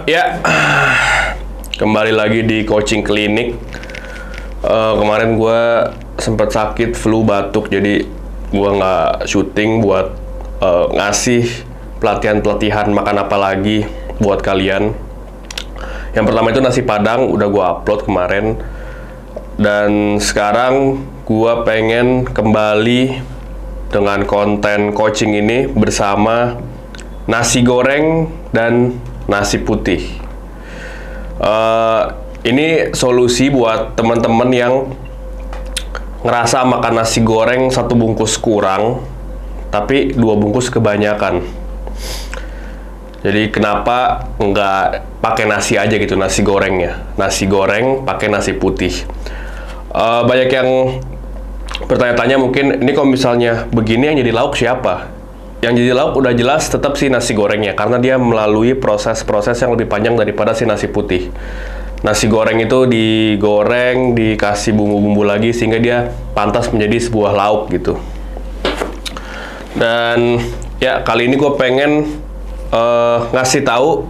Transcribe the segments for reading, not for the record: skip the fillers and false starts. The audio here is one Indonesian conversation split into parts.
Ya, kembali lagi di coaching klinik. Kemarin gue sempat sakit flu batuk, jadi gue nggak syuting buat ngasih pelatihan makan apa lagi buat kalian. Yang pertama itu nasi padang, udah gue upload kemarin. Dan sekarang gue pengen kembali dengan konten coaching ini bersama nasi goreng dan nasi putih. Ini solusi buat teman-teman yang ngerasa makan nasi goreng 1 bungkus kurang, tapi 2 bungkus kebanyakan. Jadi kenapa nggak pakai nasi aja gitu nasi gorengnya? Nasi goreng pakai nasi putih. Banyak yang bertanya-tanya mungkin, ini kalau misalnya begini yang jadi lauk siapa? Yang jadi lauk udah jelas tetap si nasi gorengnya, karena dia melalui proses-proses yang lebih panjang daripada si nasi putih. Nasi goreng itu digoreng, dikasih bumbu-bumbu lagi, sehingga dia pantas menjadi sebuah lauk gitu. Dan ya, kali ini gue pengen ngasih tahu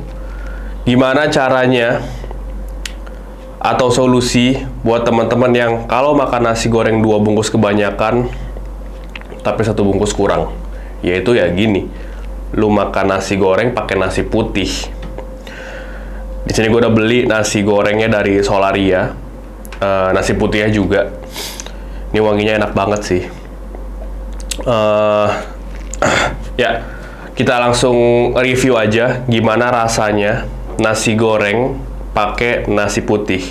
gimana caranya atau solusi buat teman-teman yang kalau makan nasi goreng 2 bungkus kebanyakan, tapi 1 bungkus kurang. Yaitu ya gini, lu makan nasi goreng pakai nasi putih. Di sini gue udah beli nasi gorengnya dari Solaria, nasi putihnya juga. Ini wanginya enak banget sih. Ya, kita langsung review aja gimana rasanya nasi goreng pakai nasi putih.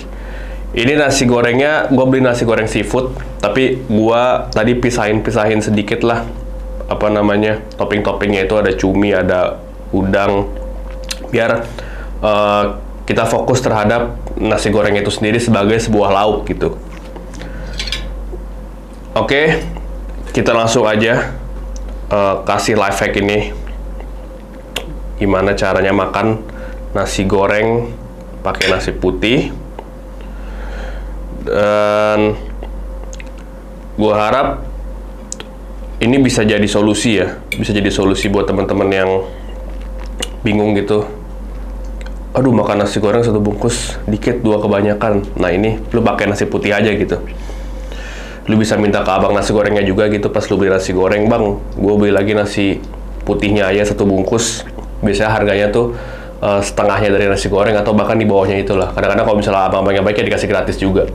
Ini nasi gorengnya, gue beli nasi goreng seafood, tapi gue tadi pisahin sedikit lah. Apa namanya, topping-toppingnya itu ada cumi, ada udang, biar kita fokus terhadap nasi goreng itu sendiri sebagai sebuah lauk gitu. Oke, kita langsung aja kasih life hack ini, gimana caranya makan nasi goreng pakai nasi putih. Dan gue harap ini bisa jadi solusi ya, bisa jadi solusi buat teman-teman yang bingung gitu. Aduh, makan nasi goreng 1 bungkus dikit, 2 kebanyakan. Nah ini, lu pakai nasi putih aja gitu. Lu bisa minta ke abang nasi gorengnya juga gitu, pas lu beli nasi goreng, bang, gue beli lagi nasi putihnya aja 1 bungkus. Biasanya harganya tuh setengahnya dari nasi goreng atau bahkan di bawahnya itulah. Kadang-kadang kalau misalnya abang-abangnya baiknya dikasih gratis juga.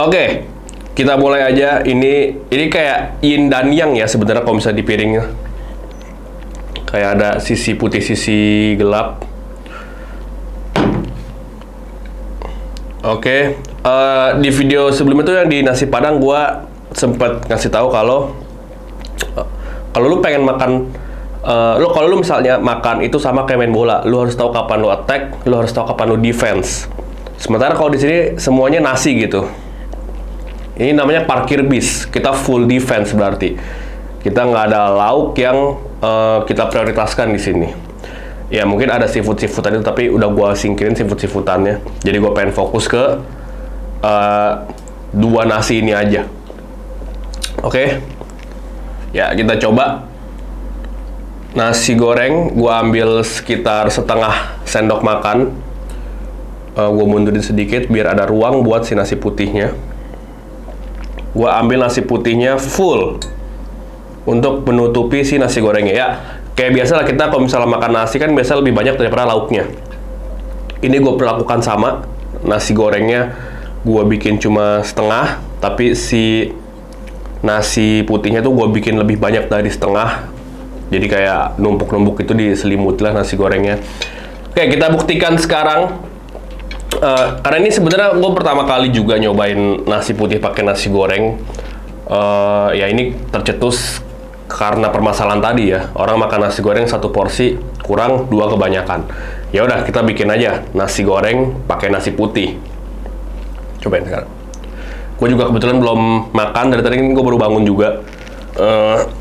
Oke. Kita mulai aja. Ini kayak yin dan yang ya sebenarnya kalau misalnya di piringnya. Kayak ada sisi putih, sisi gelap. Oke. Di video sebelumnya tuh yang di nasi padang gua sempet ngasih tahu kalau lu pengen makan, kalau lu misalnya makan itu sama kayak main bola, lu harus tahu kapan lu attack, lu harus tahu kapan lu defense. Sementara kalau di sini semuanya nasi gitu. Ini namanya parkir bis, kita full defense berarti. Kita nggak ada lauk yang kita prioritaskan di sini. Ya mungkin ada seafood-seafoodan itu, tapi udah gua singkirin seafood-seafoodannya. Jadi gua pengen fokus ke 2 nasi ini aja. Oke. Ya, kita coba. Nasi goreng, gua ambil sekitar setengah sendok makan. Gua mundurin sedikit biar ada ruang buat si nasi putihnya. Gua ambil nasi putihnya full untuk menutupi si nasi gorengnya ya. Kayak biasa lah, kita kalau misalnya makan nasi kan biasa lebih banyak daripada lauknya. Ini gue perlakukan sama. Nasi gorengnya gue bikin cuma setengah, tapi si nasi putihnya tuh gue bikin lebih banyak dari setengah. Jadi kayak numpuk-numpuk itu diselimuti lah nasi gorengnya. Oke, kita buktikan sekarang. Karena ini sebenarnya gue pertama kali juga nyobain nasi putih pakai nasi goreng. Ya ini tercetus karena permasalahan tadi ya. Orang makan nasi goreng 1 porsi kurang, 2 kebanyakan. Ya udah, kita bikin aja nasi goreng pakai nasi putih. Cobain sekarang. Gue juga kebetulan belum makan dari tadi, gue baru bangun juga.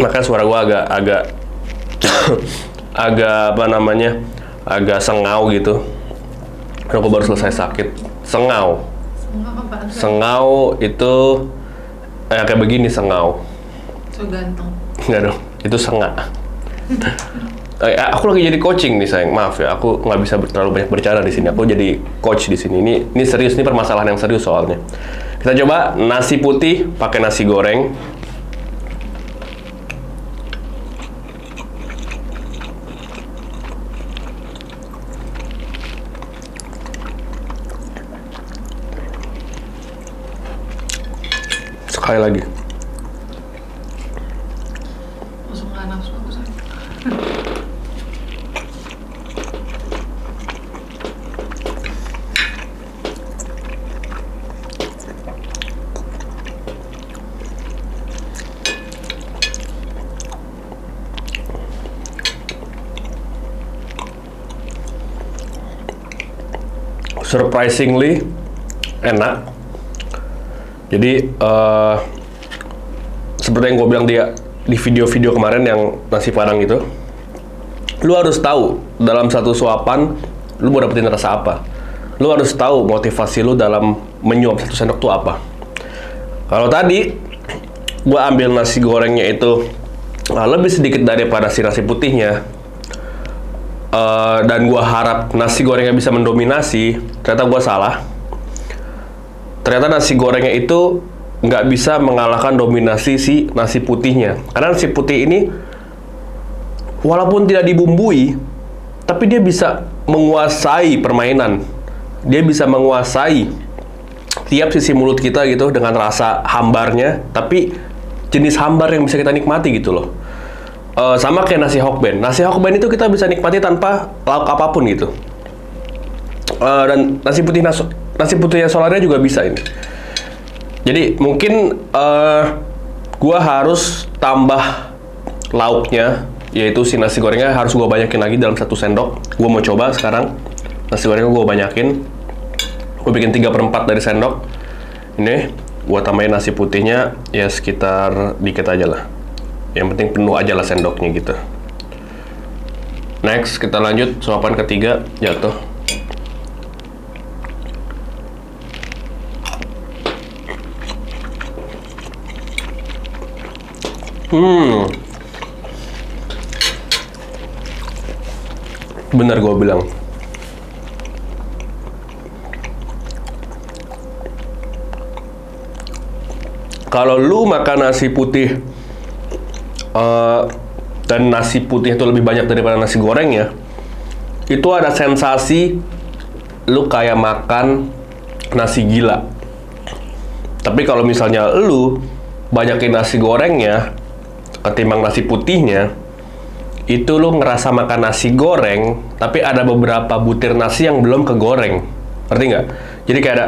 Makanya suara gue agak apa namanya, agak sengau gitu. Karena gue baru selesai sakit. Sengau. Sengau itu kayak begini, sengau. So ganteng. Enggak dong, itu sengak. Aku lagi jadi coaching nih sayang, maaf ya, aku nggak bisa terlalu banyak berbicara di sini. Aku jadi coach di sini. Ini serius, ini permasalahan yang serius soalnya. Kita coba nasi putih pakai nasi goreng. Sekali lagi. Langsung nggak nafsu aku sayang. Surprisingly enak. Jadi seperti yang gue bilang di video-video kemarin yang nasi padang itu, lu harus tahu dalam satu suapan lu mau dapetin rasa apa. Lu harus tahu motivasi lu dalam menyuap satu sendok tuh apa. Kalau tadi gue ambil nasi gorengnya itu lebih sedikit daripada si nasi putihnya, dan gue harap nasi gorengnya bisa mendominasi, ternyata gue salah. Ternyata nasi gorengnya itu nggak bisa mengalahkan dominasi si nasi putihnya. Karena nasi putih ini walaupun tidak dibumbui, tapi dia bisa menguasai permainan. Dia bisa menguasai tiap sisi mulut kita gitu dengan rasa hambarnya, tapi jenis hambar yang bisa kita nikmati gitu loh. Sama kayak nasi hokben. Nasi hokben itu kita bisa nikmati tanpa lauk apapun gitu. Dan nasi putihnya Solarnya juga bisa ini. Jadi mungkin gua harus tambah lauknya, yaitu si nasi gorengnya harus gua banyakin lagi dalam 1 sendok. Gua mau coba sekarang nasi gorengnya gua banyakin. Gua bikin 3/4 dari sendok. Ini gua tambahin nasi putihnya ya sekitar dikit aja lah. Yang penting penuh aja lah sendoknya gitu. Next kita lanjut suapan ketiga, jatuh. Bener gue bilang. Kalau lu makan nasi putih dan nasi putih itu lebih banyak daripada nasi goreng ya, itu ada sensasi lu kayak makan nasi gila. Tapi kalau misalnya lu banyakin nasi gorengnya ketimbang nasi putihnya, itu lu ngerasa makan nasi goreng, tapi ada beberapa butir nasi yang belum kegoreng. Ngerti nggak? Jadi kayak ada,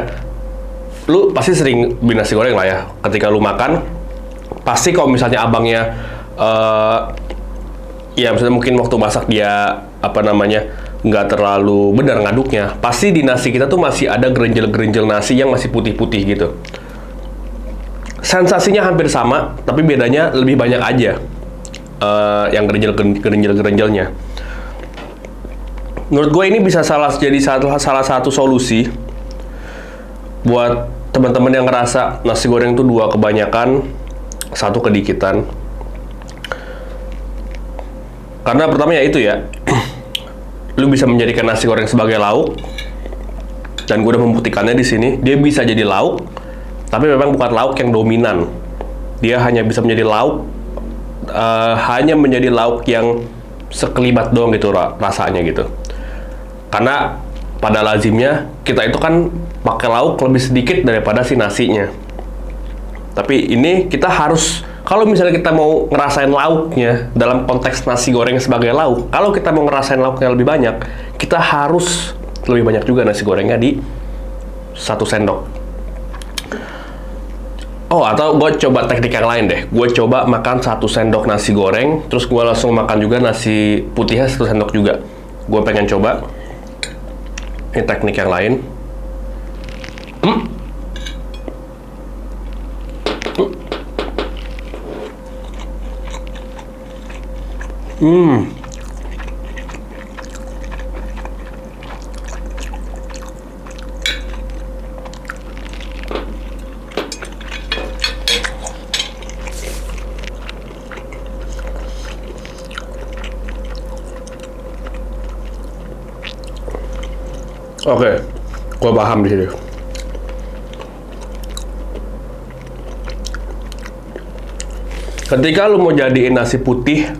lu pasti sering beli nasi goreng lah ya. Ketika lu makan, pasti kalau misalnya abangnya, ya misalnya mungkin waktu masak dia, nggak terlalu benar ngaduknya, pasti di nasi kita tuh masih ada gerenjel-gerenjel nasi yang masih putih-putih gitu. Sensasinya hampir sama, tapi bedanya lebih banyak aja yang gerenjel-gerenjelnya. Menurut gue ini bisa jadi salah satu solusi buat teman-teman yang ngerasa nasi goreng itu 2 kebanyakan, 1 kedikitan. Karena pertama ya itu ya, lu bisa menjadikan nasi goreng sebagai lauk, dan gue udah membuktikannya di sini. Dia bisa jadi lauk, tapi memang bukan lauk yang dominan. Dia hanya bisa menjadi lauk, hanya menjadi lauk yang sekelibat doang gitu rasanya gitu. Karena pada lazimnya kita itu kan pakai lauk lebih sedikit daripada si nasinya. Tapi ini kita harus, kalau misalnya kita mau ngerasain lauknya dalam konteks nasi goreng sebagai lauk, kalau kita mau ngerasain lauknya lebih banyak, kita harus lebih banyak juga nasi gorengnya di 1 sendok. Oh, atau gue coba teknik yang lain deh. Gue coba makan 1 sendok nasi goreng, terus gue langsung makan juga nasi putihnya 1 sendok juga. Gue pengen coba. Ini teknik yang lain. Oke, gua paham di sini. Ketika lu mau jadiin nasi putih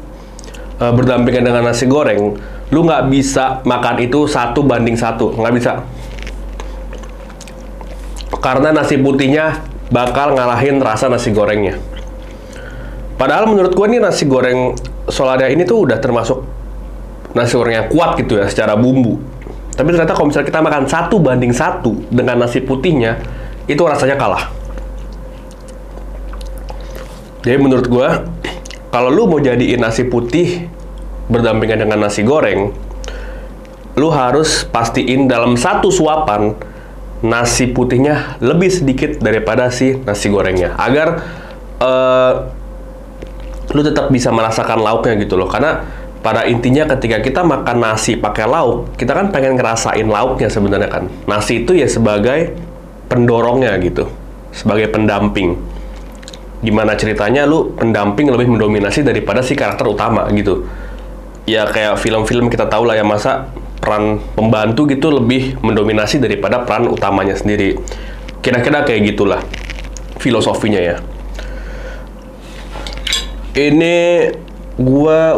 berdampingan dengan nasi goreng, lu nggak bisa makan itu 1:1, nggak bisa. Karena nasi putihnya bakal ngalahin rasa nasi gorengnya. Padahal menurut gue nih nasi goreng Solaria ini tuh udah termasuk nasi goreng yang kuat gitu ya secara bumbu. Tapi ternyata kalau misalnya kita makan 1:1 dengan nasi putihnya, itu rasanya kalah. Jadi menurut gue, kalau lu mau jadiin nasi putih berdampingan dengan nasi goreng, lu harus pastiin dalam satu suapan nasi putihnya lebih sedikit daripada si nasi gorengnya, agar lu tetap bisa merasakan lauknya gitu loh. Karena pada intinya ketika kita makan nasi pakai lauk, kita kan pengen ngerasain lauknya sebenarnya kan. Nasi itu ya sebagai pendorongnya gitu, sebagai pendamping. Gimana ceritanya lu pendamping lebih mendominasi daripada si karakter utama gitu. Ya kayak film-film kita tahu lah ya, masa peran pembantu gitu lebih mendominasi daripada peran utamanya sendiri. Kira-kira kayak gitulah filosofinya ya. Ini gua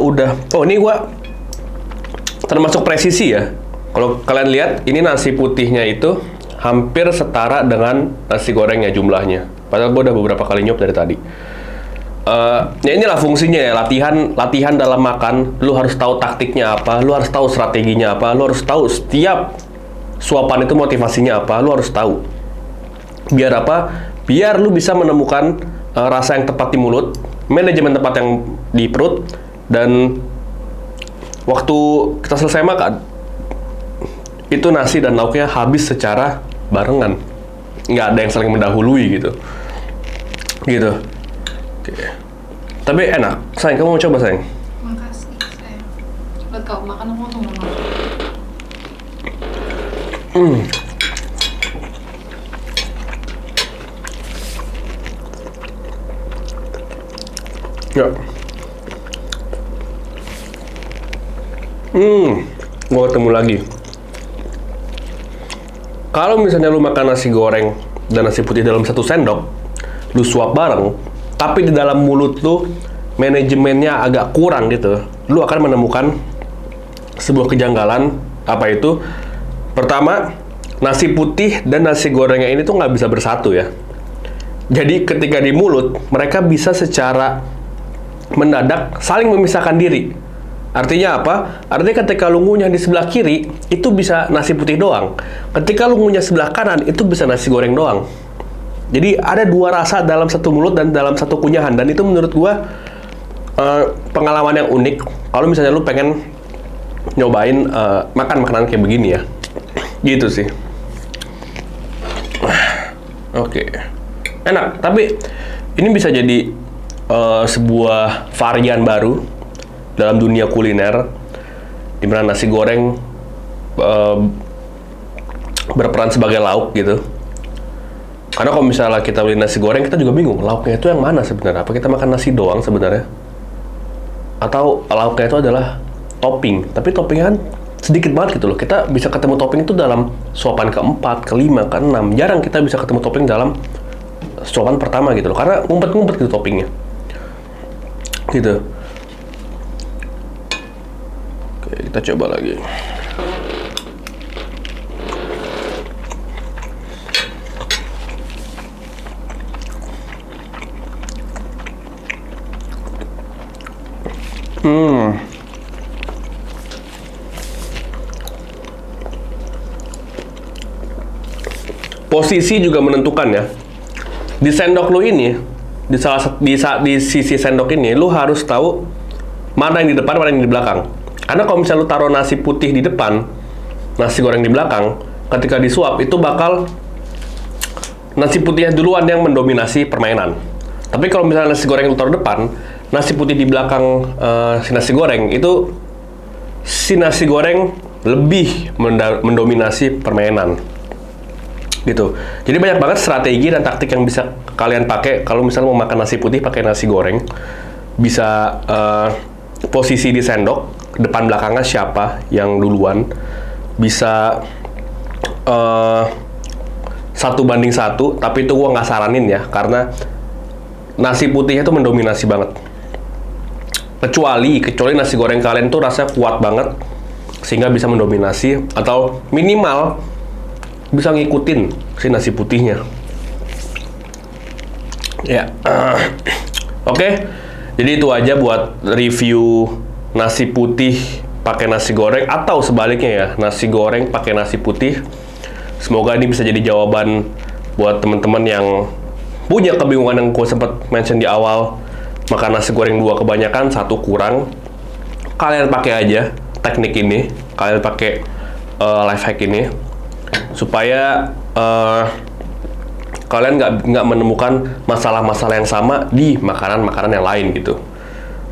termasuk presisi ya. Kalau kalian lihat, ini nasi putihnya itu hampir setara dengan nasi gorengnya jumlahnya. Padahal gua udah beberapa kali nyop dari tadi. Ya inilah fungsinya ya, latihan dalam makan. Lu harus tahu taktiknya apa, lu harus tahu strateginya apa, lu harus tahu setiap suapan itu motivasinya apa, lu harus tahu. Biar apa? Biar lu bisa menemukan rasa yang tepat di mulut, manajemen tepat yang di perut, dan waktu kita selesai makan, itu nasi dan lauknya habis secara barengan. Nggak ada yang saling mendahului gitu. Oke. Tapi enak. Sayang, kamu mau coba, sayang? Makasih, sayang. Buat kau makan, aku langsung mau makan. Ya. Gua ketemu lagi. Kalau misalnya lu makan nasi goreng dan nasi putih dalam satu sendok, lu suap bareng, tapi di dalam mulut lu manajemennya agak kurang gitu, lu akan menemukan sebuah kejanggalan. Apa itu? Pertama, nasi putih dan nasi gorengnya ini tuh nggak bisa bersatu ya. Jadi ketika di mulut, mereka bisa secara mendadak saling memisahkan diri. Artinya apa? Artinya ketika lu ngunyah di sebelah kiri, itu bisa nasi putih doang. Ketika lu ngunyah sebelah kanan, itu bisa nasi goreng doang. Jadi ada dua rasa dalam satu mulut dan dalam satu kunyahan. Dan itu menurut gua pengalaman yang unik. Kalau misalnya lu pengen nyobain makan makanan kayak begini ya. Gitu sih. Oke. Enak, tapi ini bisa jadi sebuah varian baru dalam dunia kuliner, di mana nasi goreng berperan sebagai lauk gitu. Karena kalau misalnya kita beli nasi goreng, kita juga bingung lauknya itu yang mana sebenarnya. Apa kita makan nasi doang sebenarnya? Atau lauknya itu adalah topping, tapi toppingnya kan sedikit banget gitu loh. Kita bisa ketemu topping itu dalam suapan keempat, kelima, keenam. Jarang kita bisa ketemu topping dalam suapan pertama gitu loh, karena ngumpet-ngumpet gitu toppingnya. Gitu. Oke, kita coba lagi. Posisi juga menentukan ya. Di sendok lu ini, di sisi sendok ini, lu harus tahu mana yang di depan, mana yang di belakang. Karena kalau misalnya lu taruh nasi putih di depan, nasi goreng di belakang, ketika disuap itu bakal nasi putihnya duluan yang mendominasi permainan. Tapi kalau misalnya nasi goreng lu taruh depan, nasi putih di belakang si nasi goreng, itu si nasi goreng lebih mendominasi permainan. Gitu. Jadi banyak banget strategi dan taktik yang bisa kalian pakai kalau misalnya mau makan nasi putih pakai nasi goreng. Bisa posisi di sendok, depan belakangnya siapa yang duluan. Bisa 1:1, tapi itu gue nggak saranin ya, karena nasi putihnya tuh mendominasi banget. Kecuali nasi goreng kalian tuh rasanya kuat banget, sehingga bisa mendominasi, atau minimal bisa ngikutin si nasi putihnya. Ya, oke. Jadi itu aja buat review nasi putih pakai nasi goreng, atau sebaliknya ya, nasi goreng pakai nasi putih. Semoga ini bisa jadi jawaban buat teman-teman yang punya kebingungan yang gue sempat mention di awal. Makan nasi goreng 2 kebanyakan, 1 kurang. Kalian pakai aja teknik ini, kalian pakai life hack ini, supaya kalian nggak menemukan masalah-masalah yang sama di makanan-makanan yang lain gitu.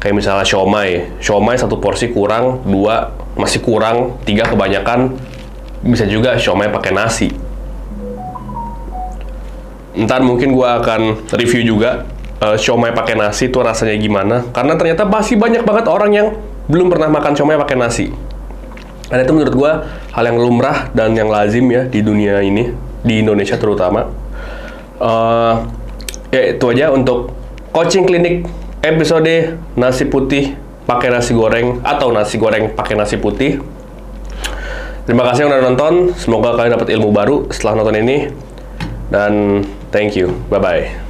Kayak misalnya siomay 1 porsi kurang, 2 masih kurang, 3 kebanyakan. Bisa juga siomay pakai nasi. Ntar mungkin gue akan review juga siomay pakai nasi itu rasanya gimana, karena ternyata masih banyak banget orang yang belum pernah makan siomay pakai nasi. Dan itu menurut gue hal yang lumrah dan yang lazim ya di dunia ini, di Indonesia terutama. Ya itu aja untuk coaching klinik episode nasi putih pakai nasi goreng, atau nasi goreng pakai nasi putih. Terima kasih yang udah nonton, semoga kalian dapat ilmu baru setelah nonton ini, dan thank you, bye-bye.